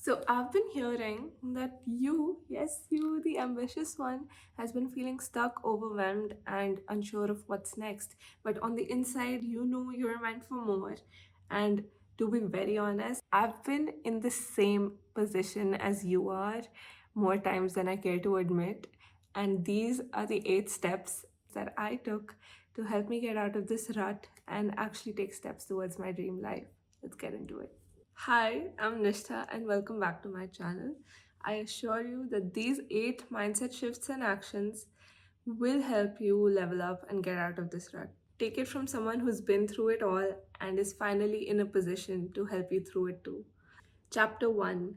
So I've been hearing that you, yes, you, the ambitious one, has been feeling stuck, overwhelmed, and unsure of what's next. But on the inside, you know you're meant for more. And to be very honest, I've been in the same position as you are more times than I care to admit. And these are the 8 steps that I took to help me get out of this rut and actually take steps towards my dream life. Let's get into it. Hi, I'm Nishtha and welcome back to my channel. I assure you that these 8 mindset shifts and actions will help you level up and get out of this rut. Take it from someone who's been through it all and is finally in a position to help you through it too. Chapter 1,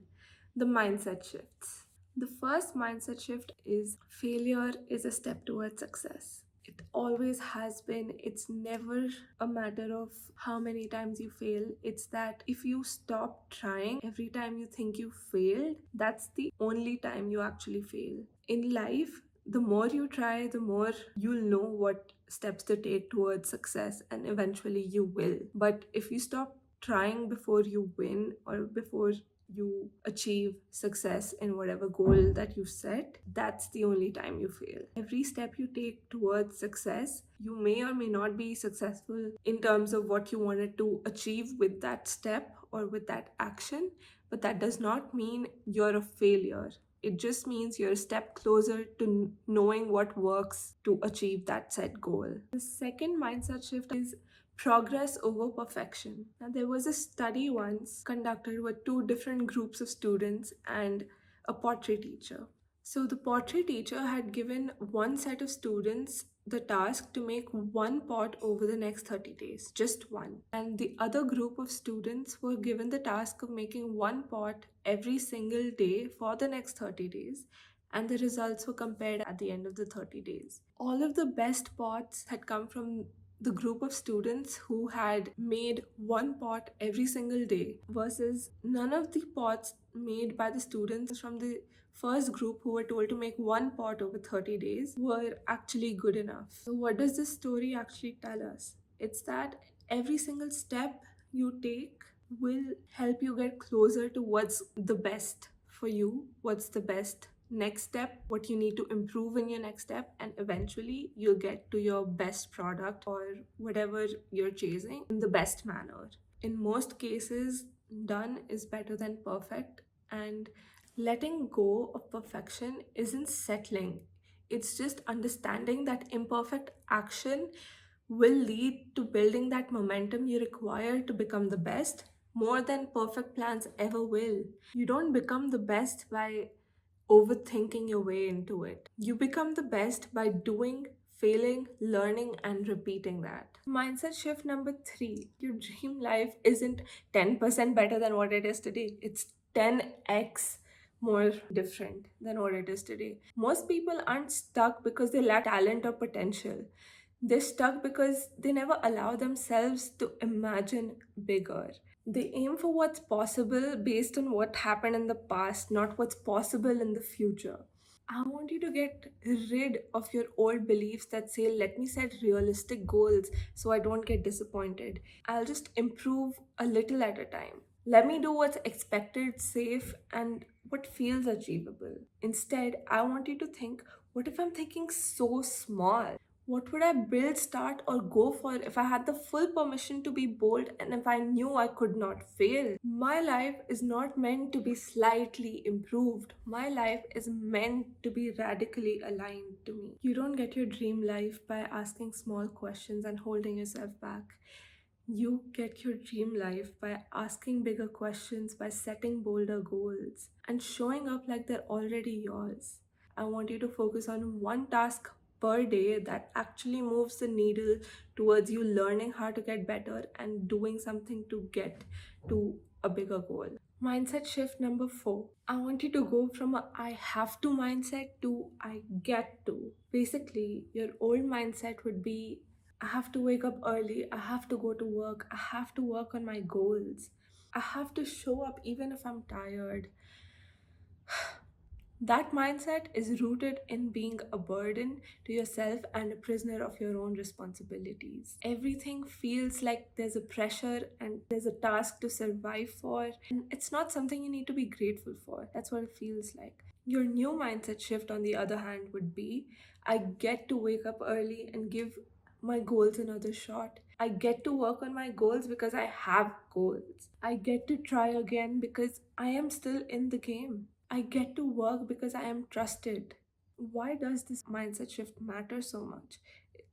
the mindset shifts. The first mindset shift is failure is a step towards success. It always has been. It's never a matter of how many times you fail. It's that if you stop trying every time you think you failed, that's the only time you actually fail. In life, the more you try, the more you'll know what steps to take towards success, and eventually you will. But if you stop trying before you win or before you achieve success in whatever goal that you set, that's the only time you fail. Every step you take towards success, you may or may not be successful in terms of what you wanted to achieve with that step or with that action, but that does not mean you're a failure. It just means you're a step closer to knowing what works to achieve that set goal. The second mindset shift is progress over perfection. Now, there was a study once conducted with 2 different groups of students and a pottery teacher. So, the pottery teacher had given one set of students the task to make one pot over the next 30 days, just one. And the other group of students were given the task of making one pot every single day for the next 30 days. And the results were compared at the end of the 30 days. All of the best pots had come from the group of students who had made one pot every single day versus none of the pots made by the students from the first group who were told to make one pot over 30 days were actually good enough. So, what does this story actually tell us? It's that every single step you take will help you get closer to what's the best for you, what's the best next step, what you need to improve in your next step, and eventually you'll get to your best product or whatever you're chasing in the best manner. In most cases, done is better than perfect, and letting go of perfection isn't settling. It's just understanding that imperfect action will lead to building that momentum you require to become the best more than perfect plans ever will. You don't become the best by overthinking your way into it. You become the best by doing, failing, learning, and repeating that. Mindset shift number 3, your dream life isn't 10% better than what it is today, it's 10x more different than what it is today. Most people aren't stuck because they lack talent or potential. They're stuck because they never allow themselves to imagine bigger. They aim for what's possible based on what happened in the past, not what's possible in the future. I want you to get rid of your old beliefs that say, let me set realistic goals so I don't get disappointed. I'll just improve a little at a time. Let me do what's expected, safe, and what feels achievable. Instead, I want you to think, what if I'm thinking so small? What would I build, start, or go for if I had the full permission to be bold and if I knew I could not fail? My life is not meant to be slightly improved. My life is meant to be radically aligned to me. You don't get your dream life by asking small questions and holding yourself back. You get your dream life by asking bigger questions, by setting bolder goals, and showing up like they're already yours. I want you to focus on one task per day that actually moves the needle towards you learning how to get better and doing something to get to a bigger goal. Mindset shift number 4. I want you to go from a I have to mindset to I get to. Basically, your old mindset would be I have to wake up early, I have to go to work, I have to work on my goals, I have to show up even if I'm tired. That mindset is rooted in being a burden to yourself and a prisoner of your own responsibilities. Everything feels like there's a pressure and there's a task to survive for, and it's not something you need to be grateful for. That's what it feels like. Your new mindset shift, on the other hand, would be I get to wake up early and give my goals another shot. I get to work on my goals because I have goals. I get to try again because I am still in the game. I get to work because I am trusted. Why does this mindset shift matter so much?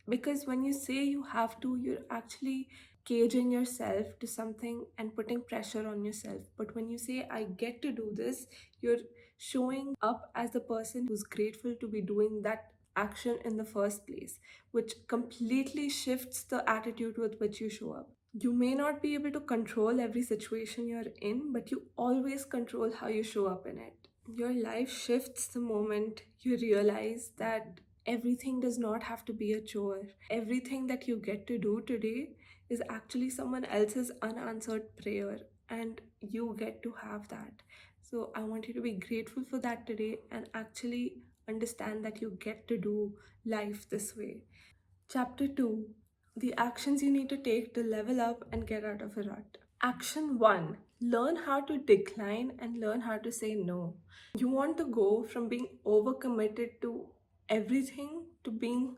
Because when you say you have to, you're actually caging yourself to something and putting pressure on yourself. But when you say, I get to do this, you're showing up as the person who's grateful to be doing that action in the first place, which completely shifts the attitude with which you show up. You may not be able to control every situation you're in, but you always control how you show up in it. Your life shifts the moment you realize that everything does not have to be a chore. Everything that you get to do today is actually someone else's unanswered prayer, and you get to have that. So, I want you to be grateful for that today and actually understand that you get to do life this way. Chapter 2: The actions you need to take to level up and get out of a rut. Action 1: Learn how to decline and learn how to say no. You want to go from being overcommitted to everything to being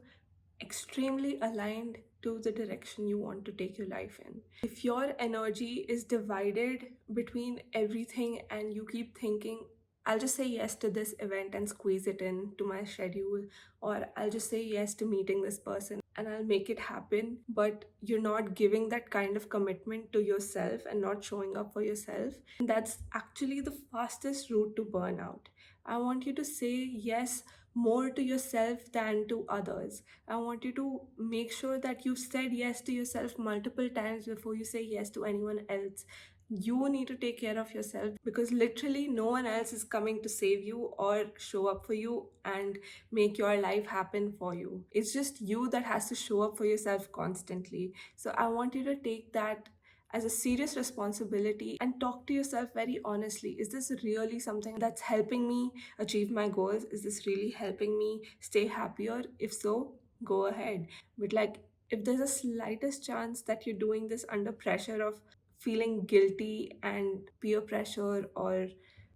extremely aligned to the direction you want to take your life in. If your energy is divided between everything and you keep thinking, I'll just say yes to this event and squeeze it in to my schedule, or I'll just say yes to meeting this person and I'll make it happen, but you're not giving that kind of commitment to yourself and not showing up for yourself, that's actually the fastest route to burnout. I want you to say yes more to yourself than to others. I want you to make sure that you said yes to yourself multiple times before you say yes to anyone else. You need to take care of yourself because literally no one else is coming to save you or show up for you and make your life happen for you. It's just you that has to show up for yourself constantly. So I want you to take that as a serious responsibility and talk to yourself very honestly. Is this really something that's helping me achieve my goals? Is this really helping me stay happier? If so, go ahead. But like, if there's a slightest chance that you're doing this under pressure of feeling guilty and peer pressure, or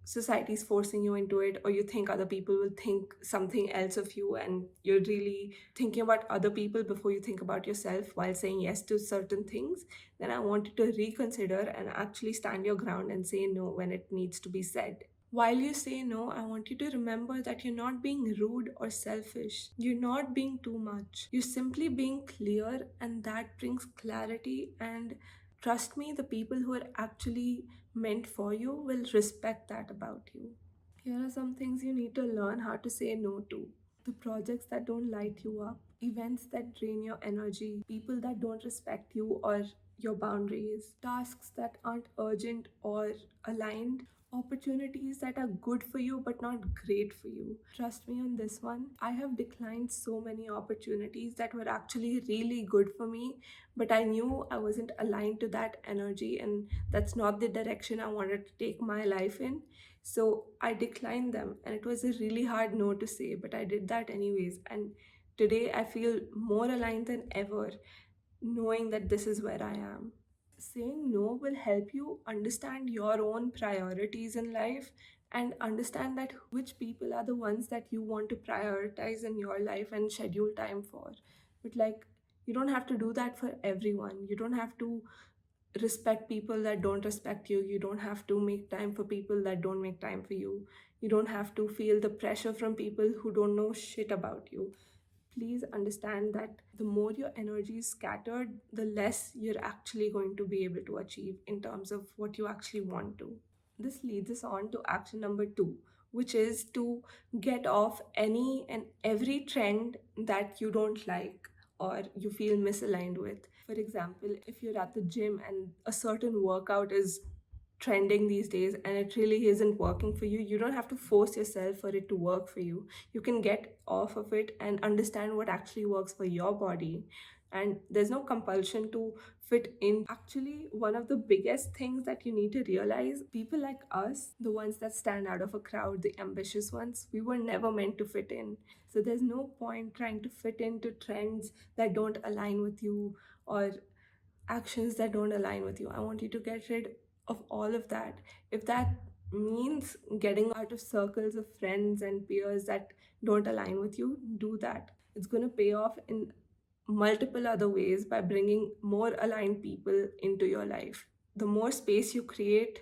society's forcing you into it, or you think other people will think something else of you, and you're really thinking about other people before you think about yourself while saying yes to certain things, then I want you to reconsider and actually stand your ground and say no when it needs to be said. While you say no, I want you to remember that you're not being rude or selfish. You're not being too much. You're simply being clear, and that brings clarity. And trust me, the people who are actually meant for you will respect that about you. Here are some things you need to learn how to say no to: the projects that don't light you up, events that drain your energy, people that don't respect you or your boundaries, tasks that aren't urgent or aligned, opportunities that are good for you but not great for you. Trust me on this one. I have declined so many opportunities that were actually really good for me, but I knew I wasn't aligned to that energy and that's not the direction I wanted to take my life in. So I declined them, and it was a really hard no to say, but I did that anyways. And today I feel more aligned than ever, knowing that this is where I am. Saying no will help you understand your own priorities in life and understand that which people are the ones that you want to prioritize in your life and schedule time for. But like, you don't have to do that for everyone. You don't have to respect people that don't respect you. You don't have to make time for people that don't make time for you. You don't have to feel the pressure from people who don't know shit about you. Please understand that the more your energy is scattered, the less you're actually going to be able to achieve in terms of what you actually want to. This leads us on to action number 2, which is to get off any and every trend that you don't like or you feel misaligned with. For example, if you're at the gym and a certain workout is trending these days and it really isn't working for you, you don't have to force yourself for it to work for you. You can get off of it and understand what actually works for your body. and there's no compulsion to fit in. Actually, one of the biggest things that you need to realize, people like us, the ones that stand out of a crowd, the ambitious ones, we were never meant to fit in. So there's no point trying to fit into trends that don't align with you, or actions that don't align with you. I want you to get rid of all of that. If that means getting out of circles of friends and peers that don't align with you, do that. It's going to pay off in multiple other ways by bringing more aligned people into your life. The more space you create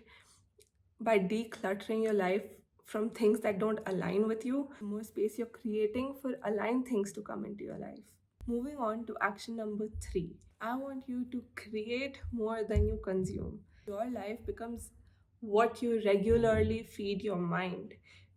by decluttering your life from things that don't align with you, the more space you're creating for aligned things to come into your life. Moving on to action number 3. I want you to create more than you consume. Your life becomes what you regularly feed your mind.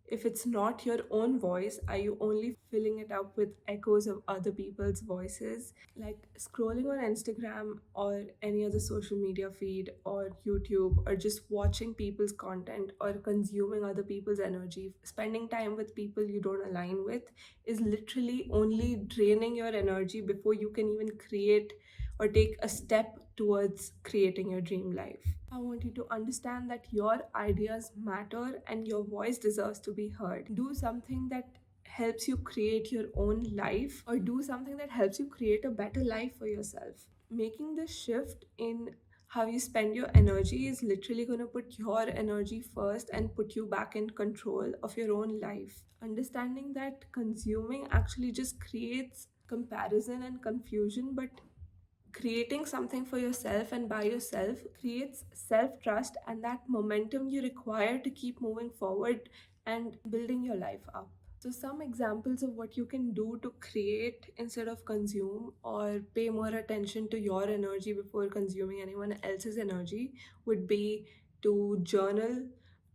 If it's not your own voice, are you only filling it up with echoes of other people's voices? Like scrolling on Instagram or any other social media feed or YouTube, or just watching people's content or consuming other people's energy, spending time with people you don't align with, is literally only draining your energy before you can even create or take a step towards creating your dream life. I want you to understand that your ideas matter and your voice deserves to be heard. Do something that helps you create your own life, or do something that helps you create a better life for yourself. Making the shift in how you spend your energy is literally going to put your energy first and put you back in control of your own life. Understanding that consuming actually just creates comparison and confusion, but creating something for yourself and by yourself creates self trust and that momentum you require to keep moving forward and building your life up. So, some examples of what you can do to create instead of consume, or pay more attention to your energy before consuming anyone else's energy, would be to journal,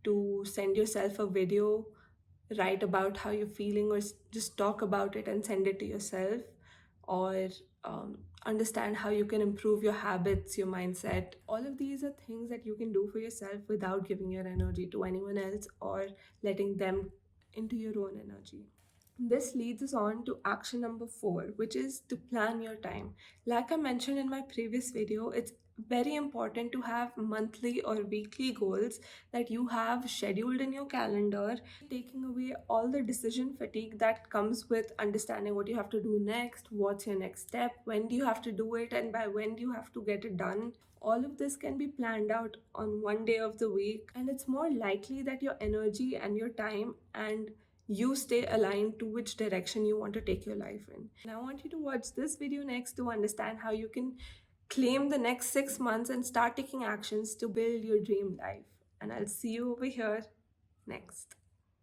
to send yourself a video, write about how you're feeling, or just talk about it and send it to yourself, or understand how you can improve your habits, your mindset. All of these are things that you can do for yourself without giving your energy to anyone else or letting them into your own energy. This leads us on to action number 4, which is to plan your time. Like I mentioned in my previous video, it's very important to have monthly or weekly goals that you have scheduled in your calendar, taking away all the decision fatigue that comes with understanding what you have to do next, what's your next step, when do you have to do it, and by when do you have to get it done. All of this can be planned out on one day of the week, and it's more likely that your energy and your time and you stay aligned to which direction you want to take your life in. And I want you to watch this video next to understand how you can claim the next 6 months and start taking actions to build your dream life. And I'll see you over here next.